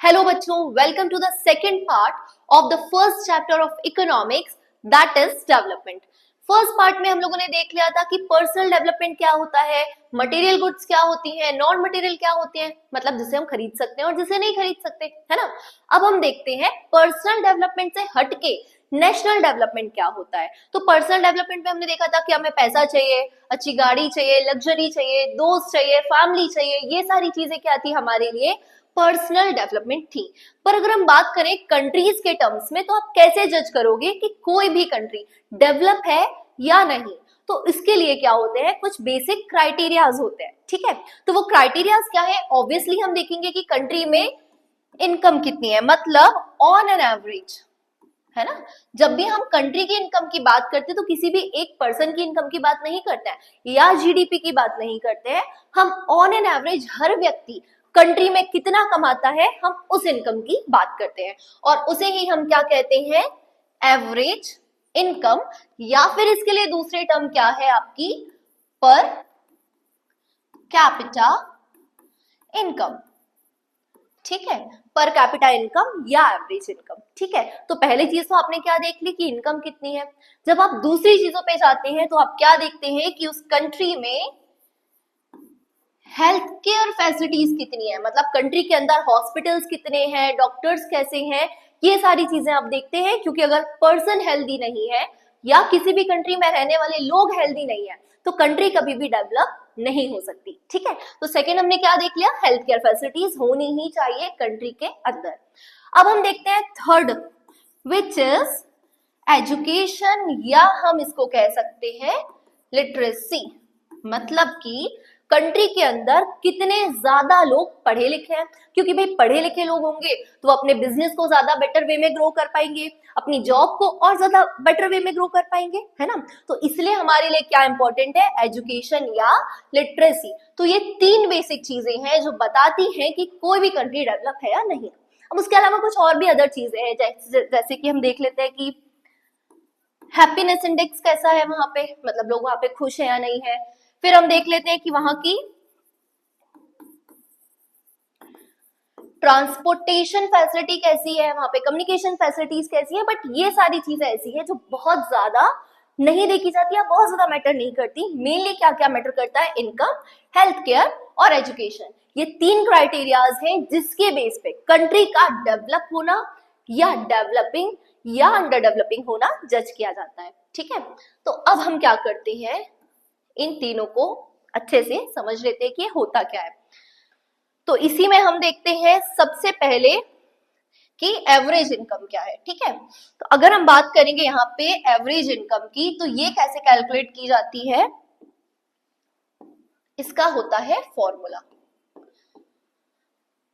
Hello बच्चों, welcome to the second part of the first chapter of economics, that is development. First part में हम लोगों ने देख लिया था कि पर्सनल डेवलपमेंट क्या होता है, मटेरियल गुड्स क्या होती हैं, नॉन मटेरियल क्या होती हैं, मतलब जिसे हम खरीद सकते हैं और जिसे नहीं खरीद सकते, है ना। अब हम देखते हैं पर्सनल डेवलपमेंट से हटके नेशनल डेवलपमेंट क्या होता है। तो पर्सनल डेवलपमेंट में हमने देखा था कि हमें पैसा चाहिए, अच्छी गाड़ी चाहिए, लग्जरी चाहिए, दोस्त चाहिए, फैमिली चाहिए, ये सारी चीजें क्या थी हमारे लिए, पर्सनल डेवलपमेंट थी। पर अगर हम बात करें कंट्रीज के टर्म्स में, तो आप कैसे जज करोगे कि कोई भी कंट्री डेवलप है या नहीं। तो इसके लिए क्या होते हैं, कुछ बेसिक क्राइटेरियाज होते हैं, ठीक है। तो वो क्राइटेरियाज क्या है, ऑब्वियसली हम देखेंगे कि कंट्री में इनकम कितनी है, मतलब ऑन एन एवरेज, है ना। जब भी हम कंट्री की इनकम की बात करते हैं तो किसी भी एक पर्सन की इनकम की बात नहीं करते हैं या जीडीपी की बात नहीं करते हैं, हम ऑन एन एवरेज हर व्यक्ति कंट्री में कितना कमाता है हम उस इनकम की बात करते हैं, और उसे ही हम क्या कहते हैं, एवरेज इनकम। या फिर इसके लिए दूसरे टर्म क्या है आपकी, पर कैपिटा इनकम, ठीक है, पर कैपिटा इनकम या एवरेज इनकम, ठीक है। तो पहली चीज तो आपने क्या देख ली कि इनकम कितनी है। जब आप दूसरी चीजों पे जाते हैं तो आप क्या देखते हैं कि उस कंट्री में हेल्थ केयर फैसिलिटीज कितनी है, मतलब कंट्री के अंदर हॉस्पिटल्स कितने हैं, डॉक्टर्स कैसे हैं, ये सारी चीजें आप देखते हैं। क्योंकि अगर पर्सन हेल्दी नहीं है या किसी भी कंट्री में रहने वाले लोग हेल्दी नहीं है तो कंट्री कभी भी डेवलप नहीं हो सकती, ठीक है। तो सेकेंड हमने क्या देख लिया, हेल्थ केयर फैसिलिटीज होनी ही चाहिए कंट्री के अंदर। अब हम देखते हैं थर्ड, विच इज एजुकेशन, या हम इसको कह सकते हैं लिटरेसी, मतलब कि कंट्री के अंदर कितने ज्यादा लोग पढ़े लिखे हैं। क्योंकि भाई पढ़े लिखे लोग होंगे तो अपने बिजनेस को ज्यादा बेटर वे में ग्रो कर पाएंगे, अपनी जॉब को और ज्यादा बेटर वे में ग्रो कर पाएंगे, है ना। तो इसलिए हमारे लिए क्या इंपॉर्टेंट है, एजुकेशन या लिटरेसी। तो ये तीन बेसिक चीजें हैं जो बताती हैं कि कोई भी कंट्री डेवलप है या नहीं। अब उसके अलावा कुछ और भी अदर चीजें हैं, जैसे कि हम देख लेते हैं कि हैप्पीनेस इंडेक्स कैसा है वहां पे, मतलब लोग वहां पे खुश है या नहीं है। फिर हम देख लेते हैं कि वहां की ट्रांसपोर्टेशन फैसिलिटी कैसी है, वहां पे कम्युनिकेशन फैसिलिटीज कैसी है। बट ये सारी चीजें ऐसी है जो बहुत ज्यादा नहीं देखी जाती है, बहुत ज्यादा मैटर नहीं करती। मेनली क्या क्या मैटर करता है, इनकम, हेल्थ केयर और एजुकेशन। ये तीन क्राइटेरियाज हैं जिसके बेस पे कंट्री का डेवलप होना या डेवलपिंग या अंडर डेवलपिंग होना जज किया जाता है, ठीक है। तो अब हम क्या करते हैं, इन तीनों को अच्छे से समझ लेते हैं कि होता क्या है। तो इसी में हम देखते हैं सबसे पहले कि एवरेज इनकम क्या है, ठीक है। तो अगर हम बात करेंगे यहाँ पे एवरेज इनकम की, तो ये कैसे कैलकुलेट की जाती है, इसका होता है फॉर्मूला।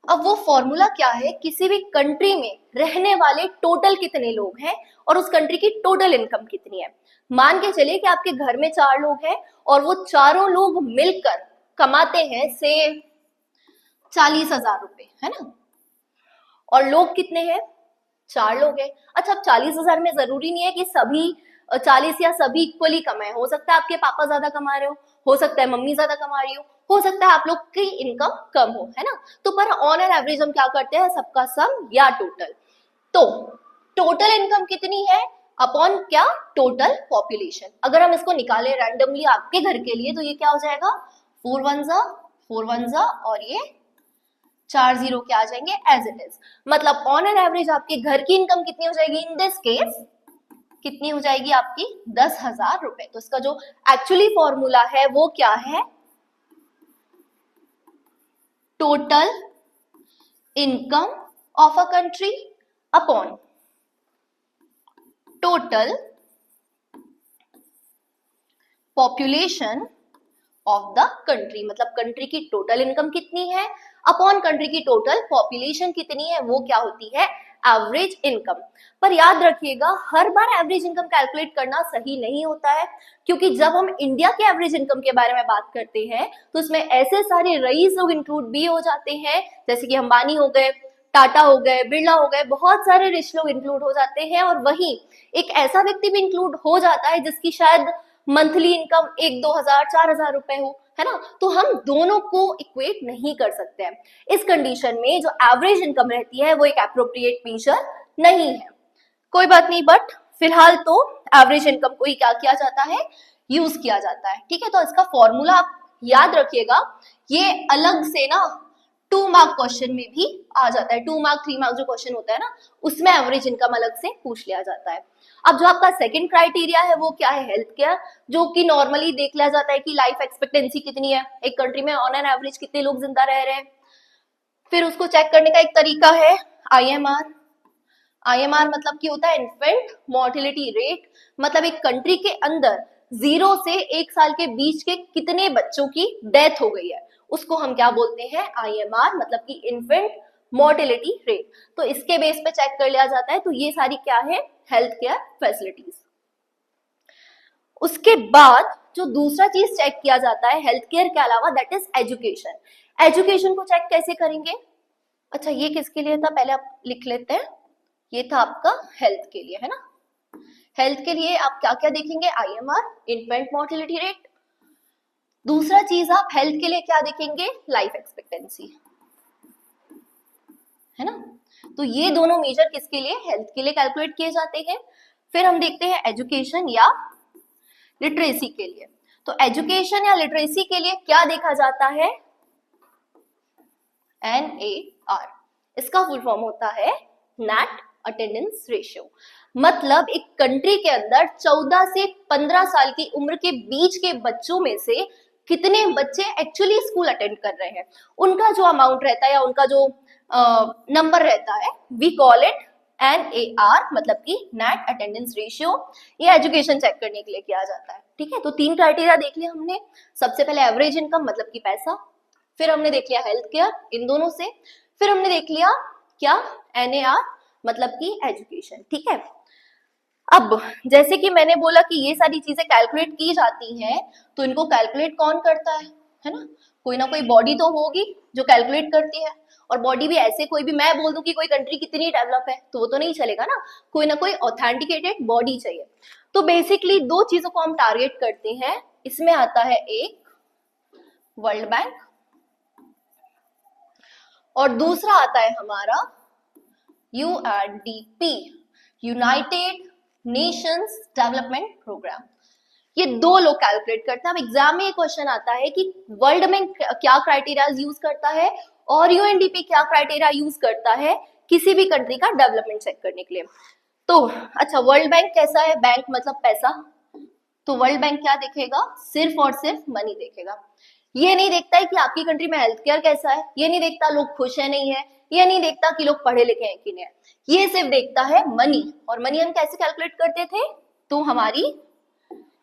अब वो फॉर्मूला क्या है, किसी भी कंट्री में रहने वाले टोटल कितने लोग हैं और उस कंट्री की टोटल इनकम कितनी है। मान के चलिए कि आपके घर में 4 लोग हैं और वो चारों लोग मिलकर कमाते हैं से 40,000 रुपए, है ना। और लोग कितने हैं, 4 लोग हैं। अच्छा, अब 40,000 में जरूरी नहीं है कि सभी 40 या सभी इक्वली कमाए। हो सकता है आपके पापा ज्यादा कमा रहे हो सकता है मम्मी ज्यादा कमा रही हो सकता है आप लोग की इनकम कम हो, है ना। तो पर ऑन एन एवरेज हम क्या करते हैं, सबका सम या टोटल। तो टोटल इनकम कितनी है अपॉन क्या, टोटल पॉपुलेशन। अगर हम इसको निकालें रैंडमली आपके घर के लिए तो ये क्या हो जाएगा, 4 1 जा और ये 4 0 क्या आ जाएंगे एज इट इज। मतलब ऑन एन एवरेज आपके घर की इनकम कितनी हो जाएगी, इन दिस केस कितनी हो जाएगी आपकी, 10,000 रुपए। तो इसका जो एक्चुअली फॉर्मूला है वो क्या है, total income of a country upon total population of the country. मतलब कंट्री की टोटल इनकम कितनी है अपॉन कंट्री की टोटल पॉपुलेशन कितनी है, वो क्या होती है, एवरेज इनकम। पर याद रखिएगा हर बार एवरेज इनकम कैलकुलेट करना सही नहीं होता है, क्योंकि जब हम इंडिया के एवरेज इनकम के बारे में बात करते हैं तो उसमें ऐसे सारे रईस लोग इंक्लूड भी हो जाते हैं, जैसे कि अंबानी हो गए, टाटा हो गए, बिरला हो गए, बहुत सारे रिच लोग इंक्लूड हो जाते हैं। और वहीं एक ऐसा व्यक्ति भी इंक्लूड हो जाता है जिसकी शायद मंथली इनकम 1-2 हजार 4 हजार रुपए हो, है ना, तो हम दोनों को इक्वेट नहीं कर सकते हैं। इस कंडीशन में जो एवरेज इनकम रहती है वो एक एप्रोप्रिएट मेजर नहीं है। कोई बात नहीं, बट फिलहाल तो एवरेज इनकम को ही क्या किया जाता है, यूज किया जाता है। ठीक है, तो इसका फॉर्मूला आप याद रखिएगा, ये अलग से ना 2 मार्क क्वेश्चन में भी आ जाता है। 2 मार्क 3 मार्क जो क्वेश्चन होता है ना, उसमें एवरेज इनकम अलग से पूछ लिया जाता है। अब जो आपका सेकंड क्राइटेरिया है वो क्या है, हेल्थ केयर, जो कि नॉर्मली देख लिया जाता है कि लाइफ एक्सपेक्टेंसी कितनी है एक कंट्री में, ऑन एन एवरेज कितने लोग जिंदा रह रहे हैं। फिर उसको चेक करने का एक तरीका है IMR। IMR मतलब क्या होता है, इन्फेंट मोर्टेलिटी रेट, मतलब एक कंट्री के अंदर 0 से 1 साल के बीच के कितने बच्चों की डेथ हो गई है, उसको हम क्या बोलते हैं, IMR, मतलब कि इन्फेंट मोर्टेलिटी रेट। तो इसके बेस पे चेक कर लिया जाता है। तो ये सारी क्या है, हेल्थ केयर फैसिलिटीज। उसके बाद जो दूसरा चीज चेक किया जाता है हेल्थ केयर के अलावा, दैट इज एजुकेशन। एजुकेशन को चेक कैसे करेंगे, अच्छा ये किसके लिए था, पहले आप लिख लेते हैं, ये था आपका हेल्थ के लिए, है ना। हेल्थ के लिए आप क्या क्या देखेंगे, IMR, इन्फेंट मोर्टेलिटी रेट। दूसरा चीज आप हेल्थ के लिए क्या देखेंगे, लाइफ एक्सपेक्टेंसी, है ना। तो ये दोनों मेजर किसके लिए, हेल्थ के लिए कैलकुलेट किए जाते हैं। फिर हम देखते हैं एजुकेशन या लिटरेसी के लिए। तो एजुकेशन या लिटरेसी के लिए क्या देखा जाता है, NAR, इसका फुल फॉर्म होता है नेट अटेंडेंस रेशियो। मतलब एक कंट्री के अंदर 14 से 15 साल की उम्र के बीच के बच्चों में से कितने बच्चे एक्चुअली स्कूल अटेंड कर रहे हैं, उनका जो अमाउंट रहता है या उनका जो नंबर रहता है, वी कॉल इट NAR, मतलब कि नेट अटेंडेंस रेशियो। ये एजुकेशन चेक करने के लिए किया जाता है। ठीक है, तो 3 क्राइटेरिया देख लिया हमने। सबसे पहले एवरेज इनकम, मतलब कि पैसा, फिर हमने देख लिया हेल्थ केयर, इन दोनों से, फिर हमने देख लिया क्या, NAR, मतलब कि एजुकेशन। ठीक है, अब जैसे कि मैंने बोला कि ये सारी चीजें कैलकुलेट की जाती हैं, तो इनको कैलकुलेट कौन करता है ना, कोई ना कोई बॉडी तो होगी जो कैलकुलेट करती है। और बॉडी भी ऐसे कोई भी मैं बोल दूं कि कोई कंट्री कितनी डेवलप है तो वो तो नहीं चलेगा ना, कोई ना कोई ऑथेंटिकेटेड बॉडी चाहिए। तो बेसिकली 2 चीजों को हम टारगेट करते हैं, इसमें आता है एक वर्ल्ड बैंक और दूसरा आता है हमारा UNDP, United Nations Development Programme. ये 2 लोग कैलकुलेट करते हैं। अब एग्जाम में ये क्वेश्चन आता है कि वर्ल्ड बैंक क्या क्राइटेरिया यूज करता है और UNDP क्या क्राइटेरिया यूज करता है किसी भी कंट्री का डेवलपमेंट चेक करने के लिए। तो अच्छा, वर्ल्ड बैंक कैसा है, बैंक मतलब पैसा, तो वर्ल्ड बैंक क्या देखेगा, सिर्फ और सिर्फ मनी देखेगा। ये नहीं देखता है कि आपकी कंट्री में हेल्थ केयर कैसा है, ये नहीं देखता लोग खुश है नहीं है, ये नहीं देखता कि लोग पढ़े लिखे हैं कि नहीं है, ये सिर्फ देखता है मनी। और मनी हम कैसे कैलकुलेट करते थे, तो हमारी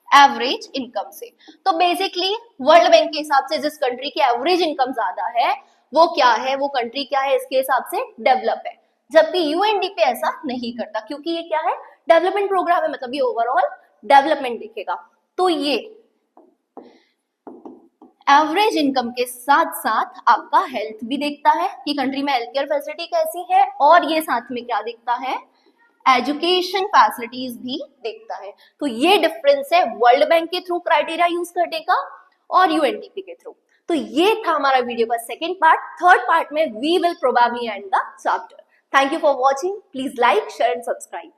एवरेज इनकम से। तो बेसिकली वर्ल्ड बैंक के हिसाब से जिस कंट्री की एवरेज इनकम ज्यादा है वो क्या है, वो कंट्री क्या है, इसके हिसाब से डेवलप है। जबकि UNDP ऐसा नहीं करता, क्योंकि ये क्या है, डेवलपमेंट प्रोग्राम है, मतलब ये ओवरऑल डेवलपमेंट दिखेगा। तो ये एवरेज इनकम के साथ साथ आपका हेल्थ भी देखता है कि कंट्री में हेल्थ केयर फैसिलिटी कैसी है, और ये साथ में क्या देखता है, एजुकेशन फैसिलिटीज भी देखता है। तो ये डिफरेंस है वर्ल्ड बैंक के थ्रू क्राइटेरिया यूज करने का और UNDP के थ्रू। तो ये था हमारा वीडियो का सेकेंड पार्ट। थर्ड पार्ट में we will probably end the chapter. Thank you for watching, please like share and subscribe.